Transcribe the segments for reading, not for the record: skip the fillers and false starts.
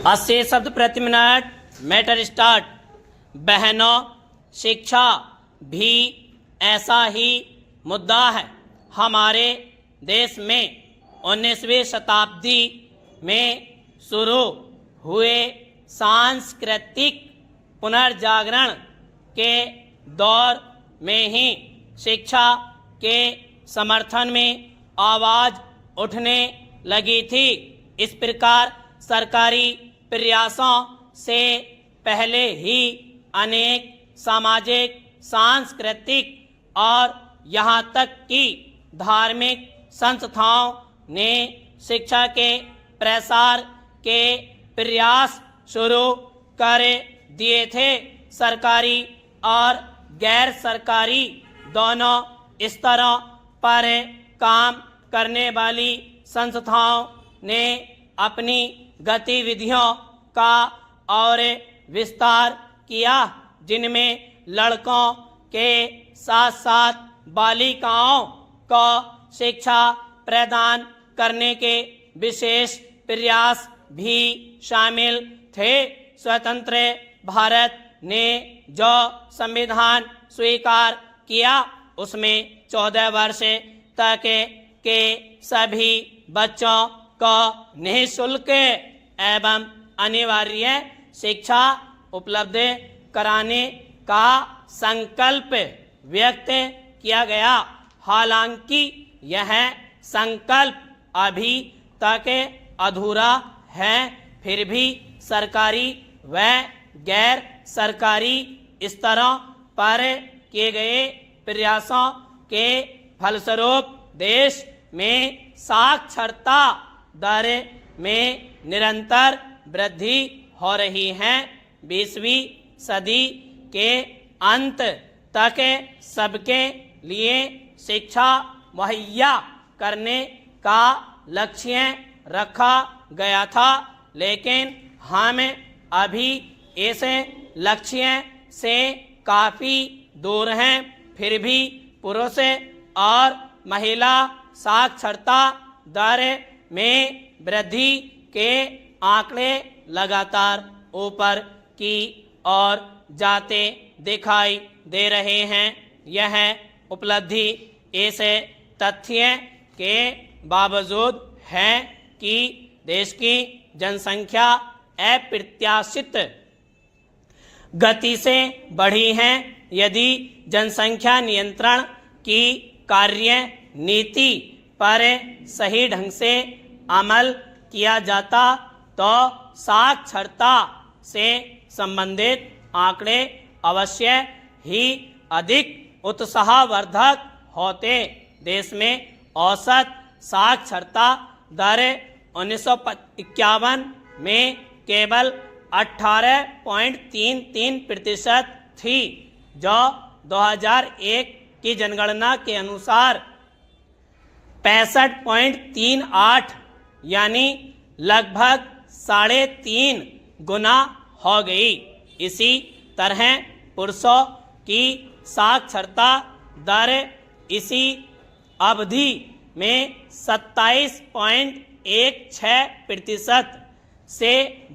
80 शब्द प्रति minute. Matter start. बहनों, शिक्षा भी ऐसा ही मुद्दा है। हमारे देश में 19वीं शताब्दी में शुरू हुए सांस्कृतिक पुनर्जागरण के दौर में ही शिक्षा के समर्थन में आवाज़ उठने लगी थी। इस प्रकार सरकारी प्रयासों से पहले ही अनेक सामाजिक, सांस्कृतिक और यहाँ तक कि धार्मिक संस्थाओं ने शिक्षा के प्रसार के प्रयास शुरू कर दिए थे। सरकारी और गैर सरकारी दोनों स्तरों पर काम करने वाली संस्थाओं ने अपनी गतिविधियों का और विस्तार किया, जिनमें लड़कों के साथ साथ बालिकाओं को शिक्षा प्रदान करने के विशेष प्रयास भी शामिल थे। स्वतंत्र भारत ने जो संविधान स्वीकार किया उसमें 14 वर्ष तक के सभी बच्चों को निःशुल्क एवं अनिवार्य शिक्षा उपलब्ध कराने का संकल्प व्यक्त किया गया। हालांकि यह संकल्प अभी तक अधूरा है, फिर भी सरकारी व गैर सरकारी स्तरों पर किए गए प्रयासों के फलस्वरूप देश में साक्षरता दर में निरंतर वृद्धि हो रही है। 20वीं सदी के अंत तक सबके लिए शिक्षा मुहैया करने का लक्ष्य रखा गया था, लेकिन हम अभी इस लक्ष्य से काफ़ी दूर हैं। फिर भी पुरुष और महिला साक्षरता दर में वृद्धि के आंकड़े लगातार ऊपर की ओर जाते दिखाई दे रहे हैं। यह उपलब्धि इस तथ्य के बावजूद है कि देश की जनसंख्या अप्रत्याशित गति से बढ़ी है। यदि जनसंख्या नियंत्रण की कार्य नीति पर सही ढंग से अमल किया जाता तो साक्षरता से संबंधित आंकड़े अवश्य ही अधिक उत्साहवर्धक होते। देश में औसत साक्षरता दर 1951 में केवल 18.33% थी, जो 2001 की जनगणना के अनुसार 65.38 यानी लगभग 3.5 गुना हो गई। इसी तरह पुरुषों की साक्षरता दर इसी अवधि में 27.16% से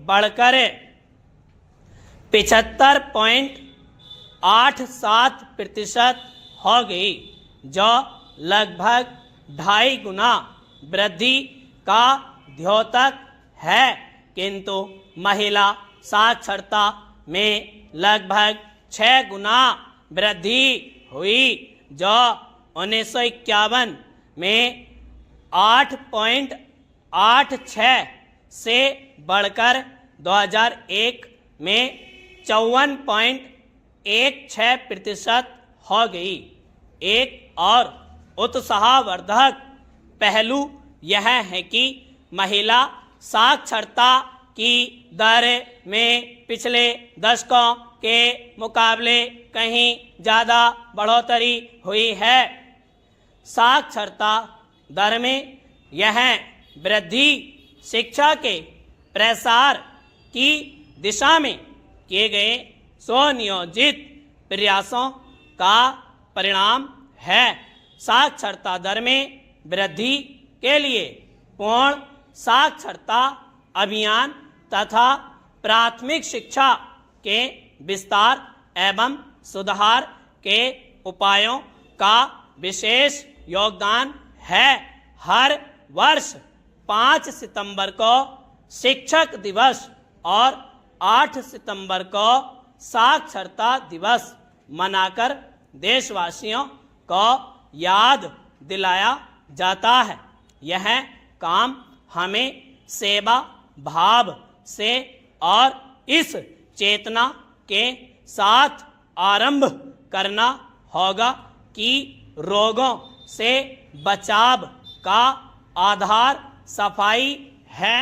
बढ़कर 75.87% हो गई, जो लगभग 2.5 गुना वृद्धि का द्योतक है। किंतु महिला साक्षरता में लगभग 6 गुना वृद्धि हुई, जो 1951 में 8.86 से बढ़कर 2001 में 54.16% हो गई। एक और उत्साहवर्धक पहलू यह है कि महिला साक्षरता की दर में पिछले दशकों के मुकाबले कहीं ज़्यादा बढ़ोतरी हुई है। साक्षरता दर में यह वृद्धि शिक्षा के प्रसार की दिशा में किए गए स्वनियोजित प्रयासों का परिणाम है। साक्षरता दर में वृद्धि के लिए पूर्ण साक्षरता अभियान तथा प्राथमिक शिक्षा के विस्तार एवं सुधार के उपायों का विशेष योगदान है। हर वर्ष 5 सितंबर को शिक्षक दिवस और 8 सितंबर को साक्षरता दिवस मनाकर देशवासियों को याद दिलाया जाता है। यह काम हमें सेवा भाव से और इस चेतना के साथ आरंभ करना होगा कि रोगों से बचाव का आधार सफाई है।